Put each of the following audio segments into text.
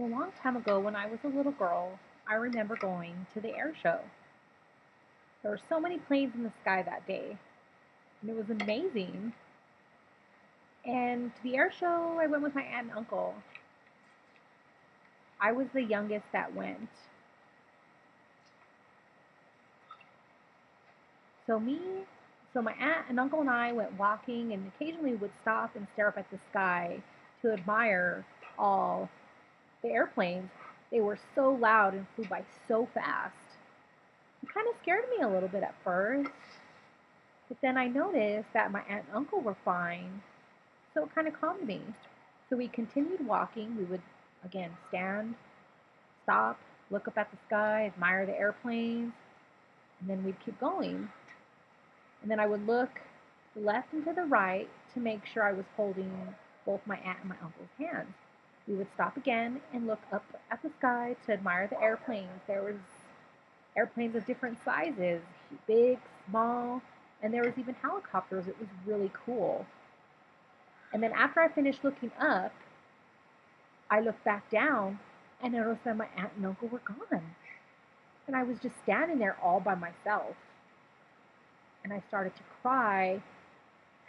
Well, a long time ago, when I was a little girl, I remember going to the air show. There were so many planes in the sky that day, and it was amazing. And to the air show, I went with my aunt and uncle. I was the youngest that went. So me, so my aunt and uncle and I went walking, and occasionally would stop and stare up at the sky to admire all the airplanes. They were so loud and flew by so fast. It kind of scared me a little bit at first. But then I noticed that my aunt and uncle were fine, so it kind of calmed me. So we continued walking. We would, again, stand, stop, look up at the sky, admire the airplanes, and then we'd keep going. And then I would look to the left and to the right to make sure I was holding both my aunt and my uncle's hands. We would stop again and look up at the sky to admire the airplanes. There was airplanes of different sizes, big, small, and there was even helicopters. It was really cool. And then after I finished looking up, I looked back down and noticed that my aunt and uncle were gone. And I was just standing there all by myself. And I started to cry,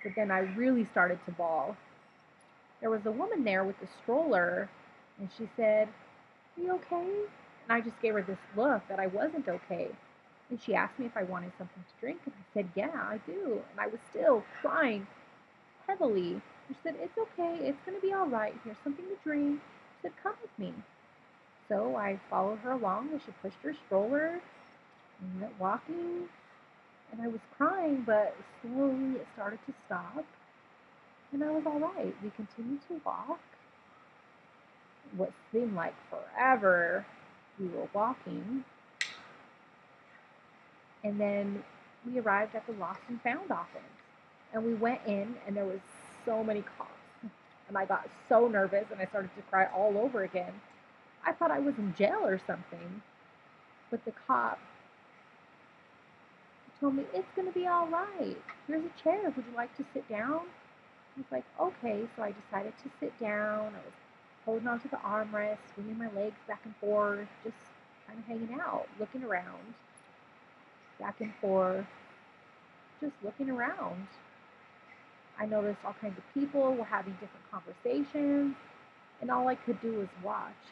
but then I really started to bawl. There was a woman there with a stroller, and she said, "Are you okay?" And I just gave her this look that I wasn't okay. And she asked me if I wanted something to drink, and I said, "Yeah, I do." And I was still crying heavily. She said, "It's okay. It's going to be all right. Here's something to drink." She said, "Come with me." So I followed her along, and she pushed her stroller and went walking. And I was crying, but slowly it started to stop. And I was all right. We continued to walk. What seemed like forever, we were walking. And then we arrived at the Lost and Found office. And we went in, and there was so many cops. And I got so nervous, and I started to cry all over again. I thought I was in jail or something. But the cop told me, "It's going to be all right. Here's a chair. Would you like to sit down?" I was like, "Okay." So I decided to sit down. I was holding onto the armrest, swinging my legs back and forth, just kind of hanging out, looking around, back and forth, just looking around. I noticed all kinds of people were having different conversations, and all I could do was watch.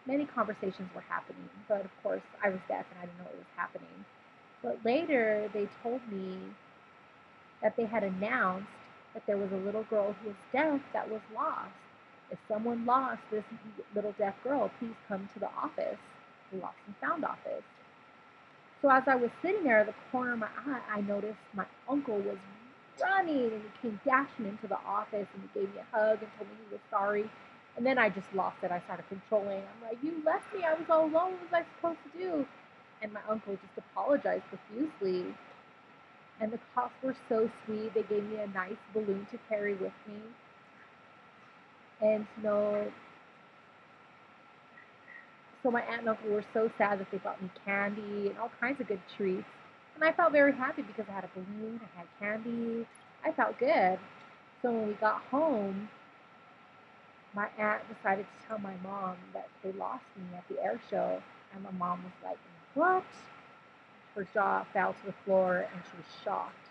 Many conversations were happening, but of course I was deaf and I didn't know what was happening. But later they told me that they had announced that there was a little girl who was deaf that was lost. If someone lost this little deaf girl, please come to the office, the Lost and Found office. So as I was sitting there at the corner of my eye, I noticed my uncle was running and he came dashing into the office and he gave me a hug and told me he was sorry. And then I just lost it. I started controlling. I'm like, "You left me. I was all alone. What was I supposed to do?" And my uncle just apologized profusely. And the cops were so sweet. They gave me a nice balloon to carry with me. And so my aunt and uncle were so sad that they bought me candy and all kinds of good treats. And I felt very happy because I had a balloon, I had candy. I felt good. So when we got home, my aunt decided to tell my mom that they lost me at the air show. And my mom was like, "What?" Her jaw fell to the floor and she was shocked.